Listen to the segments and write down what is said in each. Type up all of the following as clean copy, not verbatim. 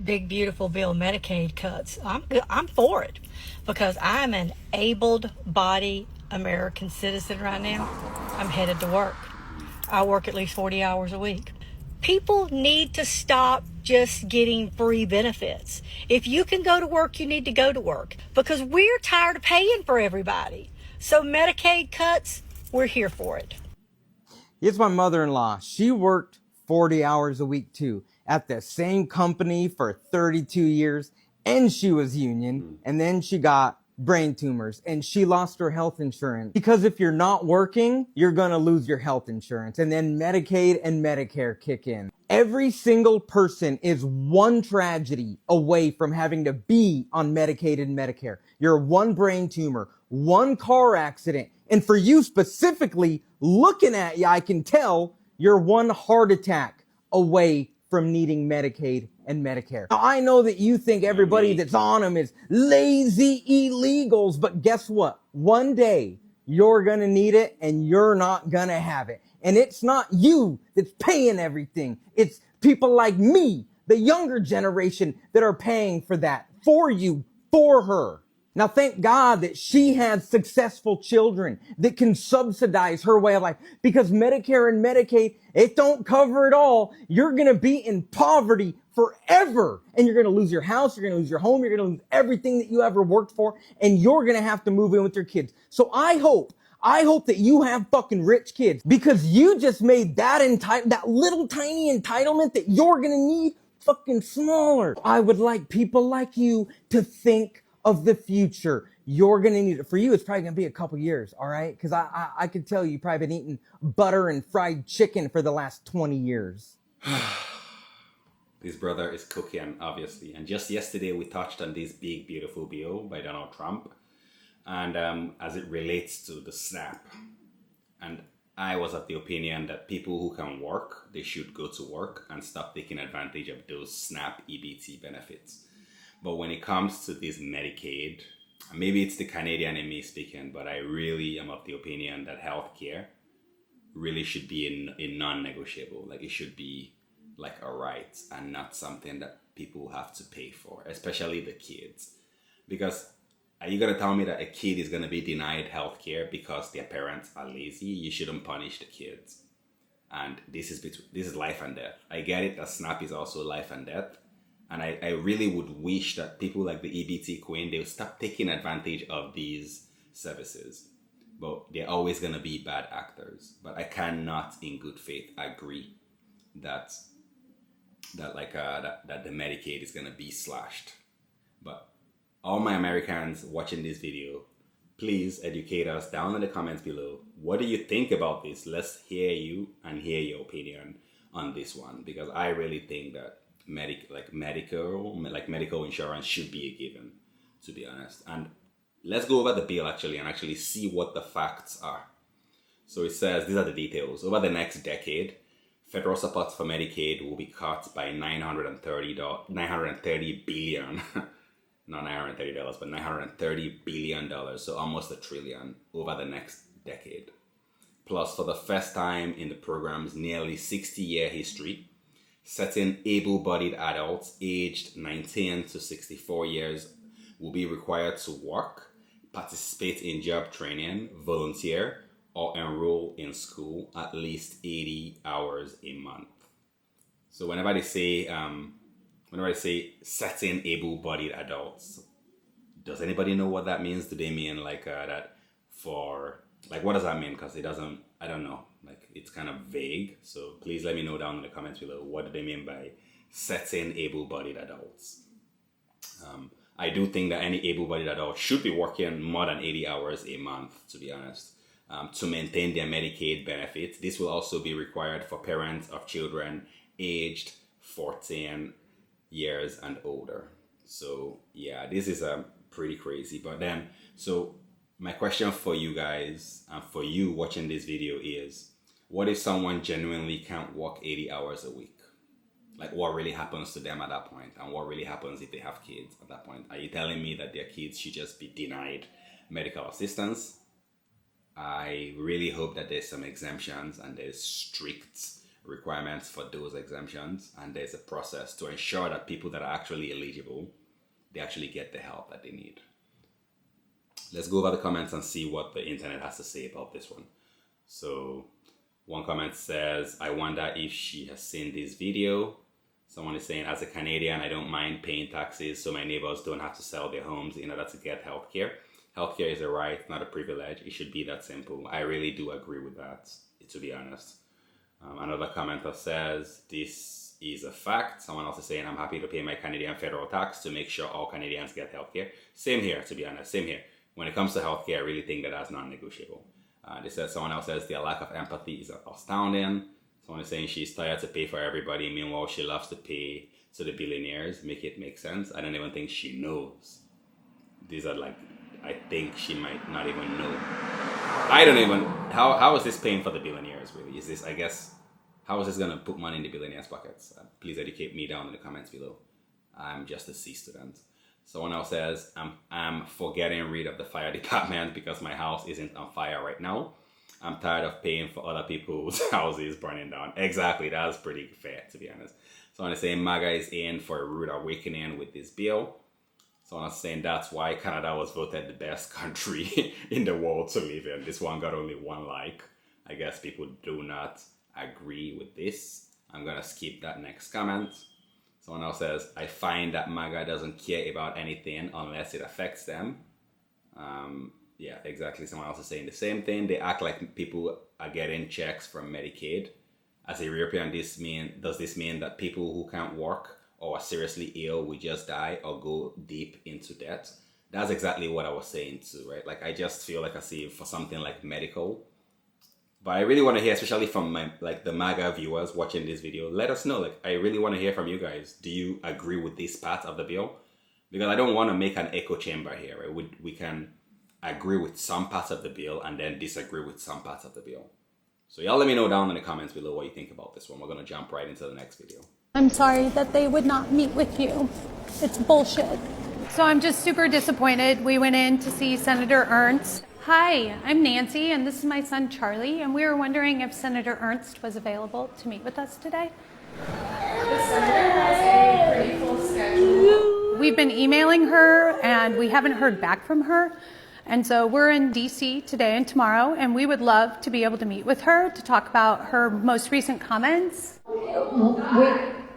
big beautiful bill Medicaid cuts, I'm for it because I'm an able-bodied American citizen right now. I'm headed to work. I work at least 40 hours a week. People need to stop just getting free benefits. If you can go to work, you need to go to work because we're tired of paying for everybody. So Medicaid cuts, we're here for it. It's my mother-in-law. She worked 40 hours a week too at the same company for 32 years, and she was union, and then she got brain tumors and she lost her health insurance because if you're not working, you're going to lose your health insurance, and then Medicaid and Medicare kick in. Every single person is one tragedy away from having to be on Medicaid and Medicare. You're one brain tumor, one car accident, and for you specifically, looking at you, I can tell you're one heart attack away from needing Medicaid and Medicare. Now, I know that you think everybody that's on them is lazy illegals, but guess what? One day you're gonna need it and you're not gonna have it. And it's not you that's paying everything. It's people like me, the younger generation, that are paying for that for you, for her. Now, thank God that she had successful children that can subsidize her way of life, because Medicare and Medicaid, it don't cover it all. You're going to be in poverty forever, and you're going to lose your house, you're going to lose your home, you're going to lose everything that you ever worked for, and you're going to have to move in with your kids. So I hope that you have fucking rich kids, because you just made that little tiny entitlement that you're going to need fucking smaller. I would like people like you to think of the future. You're going to need it. For you, it's probably going to be a couple years, all right? Because I could tell you've probably been eating butter and fried chicken for the last 20 years. This brother is cooking, obviously. And just yesterday, we touched on this big, beautiful bill by Donald Trump. And as it relates to the SNAP. And I was of the opinion that people who can work, they should go to work and stop taking advantage of those SNAP EBT benefits. But when it comes to this Medicaid, maybe it's the Canadian in me speaking, but I really am of the opinion that healthcare really should be a non-negotiable. Like, it should be like a right and not something that people have to pay for, especially the kids. Because are you going to tell me that a kid is going to be denied healthcare because their parents are lazy? You shouldn't punish the kids. And this is life and death. I get it that SNAP is also life and death. And I really would wish that people like the EBT Queen, they would stop taking advantage of these services. But they're always going to be bad actors. But I cannot, in good faith, agree that the Medicaid is going to be slashed. But all my Americans watching this video, please educate us down in the comments below. What do you think about this? Let's hear you and hear your opinion on this one. Because I really think that medical insurance should be a given, to be honest. And let's go over the bill and see what the facts are. So it says, these are the details. Over the next decade, federal support for Medicaid will be cut by $930 billion. Not $930, but $930 billion. So almost $1 trillion over the next decade. Plus, for the first time in the program's nearly 60-year history, certain able-bodied adults aged 19 to 64 years will be required to work, participate in job training, volunteer, or enroll in school at least 80 hours a month. So whenever they say certain able-bodied adults, does anybody know what that means? Do they mean that for, what does that mean? Because I don't know. It's kind of vague. So please let me know down in the comments below, what do they mean by certain able-bodied adults? I do think that any able-bodied adult should be working more than 80 hours a month, to be honest, to maintain their Medicaid benefits. This will also be required for parents of children aged 14 years and older. So yeah, this is pretty crazy. But then, so my question for you guys and for you watching this video is, what if someone genuinely can't work 80 hours a week? What really happens to them at that point? And what really happens if they have kids at that point? Are you telling me that their kids should just be denied medical assistance? I really hope that there's some exemptions and there's strict requirements for those exemptions, and there's a process to ensure that people that are actually eligible, they actually get the help that they need. Let's go over the comments and see what the internet has to say about this one. So one comment says, I wonder if she has seen this video. Someone is saying, as a Canadian, I don't mind paying taxes so my neighbors don't have to sell their homes in order to get healthcare. Healthcare is a right, not a privilege. It should be that simple. I really do agree with that, to be honest. Another commenter says, this is a fact. Someone else is saying, I'm happy to pay my Canadian federal tax to make sure all Canadians get healthcare. Same here, to be honest, same here. When it comes to healthcare, I really think that that's non-negotiable. Someone else says their lack of empathy is astounding. Someone is saying she's tired to pay for everybody. Meanwhile, she loves to pay to the billionaires. Make it make sense. I don't even think she knows. These are like, I think she might not even know. I don't even, how is this paying for the billionaires really? Is this, I guess, how is this going to put money in the billionaires' pockets? Please educate me down in the comments below. I'm just a C student. Someone else says, I'm for getting rid of the fire department because my house isn't on fire right now. I'm tired of paying for other people's houses burning down. Exactly, that's pretty fair, to be honest. Someone is saying MAGA is in for a rude awakening with this bill. Someone is saying that's why Canada was voted the best country in the world to live in. This one got only 1 like. I guess people do not agree with this. I'm going to skip that next comment. Someone else says, I find that MAGA doesn't care about anything unless it affects them. Yeah, exactly. Someone else is saying the same thing. They act like people are getting checks from Medicaid. As a European, does this mean that people who can't work or are seriously ill will just die or go deep into debt? That's exactly what I was saying too, right? Like, I just feel like I see for something like medical. But I really want to hear, especially from the MAGA viewers watching this video, let us know. Like, I really want to hear from you guys. Do you agree with this part of the bill? Because I don't want to make an echo chamber here, right? We can agree with some parts of the bill and then disagree with some parts of the bill. So y'all let me know down in the comments below what you think about this one. We're going to jump right into the next video. I'm sorry that they would not meet with you. It's bullshit. So I'm just super disappointed. We went in to see Senator Ernst. Hi, I'm Nancy, and this is my son Charlie, and we were wondering if Senator Ernst was available to meet with us today. The senator has a pretty full schedule. We've been emailing her, and we haven't heard back from her. And so we're in D.C. today and tomorrow, and we would love to be able to meet with her to talk about her most recent comments.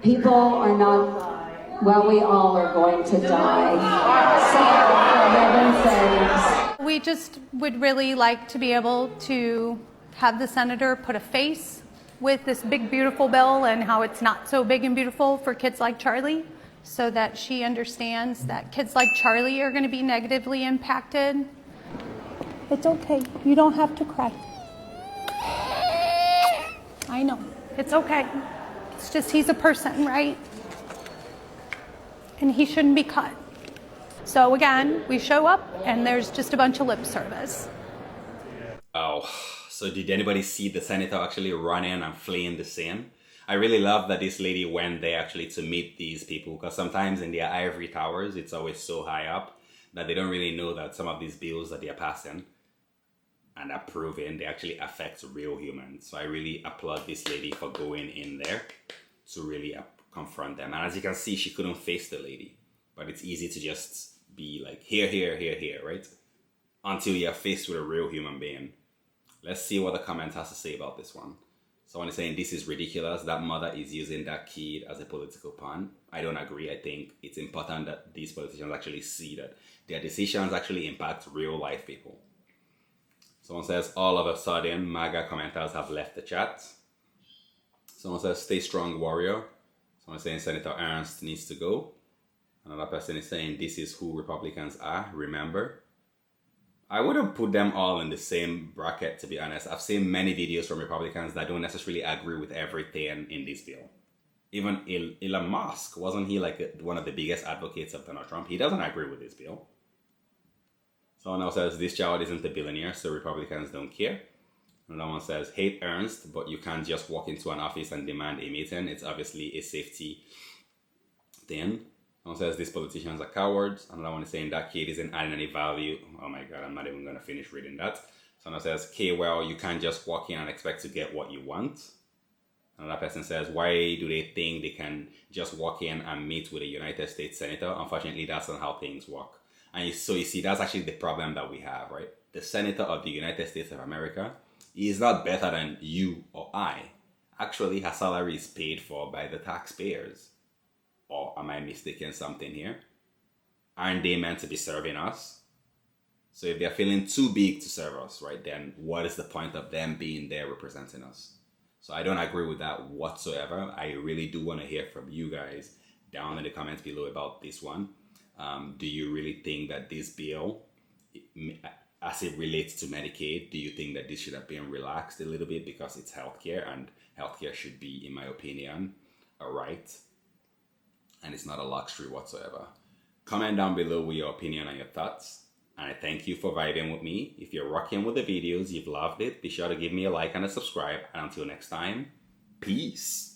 People are not, well, we all are going to die. So, for heaven's sakes. We just would really like to be able to have the senator put a face with this big, beautiful bill and how it's not so big and beautiful for kids like Charlie, so that she understands that kids like Charlie are going to be negatively impacted. It's okay. You don't have to cry. I know. It's okay. It's just he's a person, right? And he shouldn't be cut. So again, we show up and there's just a bunch of lip service. Oh, so did anybody see the senator actually running and fleeing the scene? I really love that this lady went there actually to meet these people, because sometimes in their ivory towers, it's always so high up that they don't really know that some of these bills that they're passing and approving, they actually affect real humans. So I really applaud this lady for going in there to really confront them. And as you can see, she couldn't face the lady, but it's easy to just be like, here, right? Until you're faced with a real human being. Let's see what the comment has to say about this one. Someone is saying this is ridiculous. That mother is using that kid as a political pawn. I don't agree. I think it's important that these politicians actually see that their decisions actually impact real life people. Someone says all of a sudden MAGA commenters have left the chat. Someone says stay strong, warrior. Someone is saying Senator Ernst needs to go. Another person is saying this is who Republicans are, remember. I wouldn't put them all in the same bracket, to be honest. I've seen many videos from Republicans that don't necessarily agree with everything in this bill. Even Elon Musk, wasn't he like one of the biggest advocates of Donald Trump? He doesn't agree with this bill. Someone else says this child isn't a billionaire, so Republicans don't care. Another one says hate Ernst, but you can't just walk into an office and demand a meeting. It's obviously a safety thing. Someone says these politicians are cowards. Another one is saying that kid isn't adding any value. Oh my God, I'm not even going to finish reading that. Someone says, okay, well, you can't just walk in and expect to get what you want. Another person says, why do they think they can just walk in and meet with a United States senator? Unfortunately, that's not how things work. And so you see, that's actually the problem that we have, right? The senator of the United States of America is not better than you or I. Actually, her salary is paid for by the taxpayers. Or am I mistaken something here? Aren't they meant to be serving us? So if they're feeling too big to serve us, right, then what is the point of them being there representing us? So I don't agree with that whatsoever. I really do want to hear from you guys down in the comments below about this one. Do you really think that this bill, as it relates to Medicaid, do you think that this should have been relaxed a little bit because it's healthcare, and healthcare should be, in my opinion, a right, and it's not a luxury whatsoever? Comment down below with your opinion and your thoughts. And I thank you for vibing with me. If you're rocking with the videos, you've loved it, be sure to give me a like and a subscribe. And until next time, peace.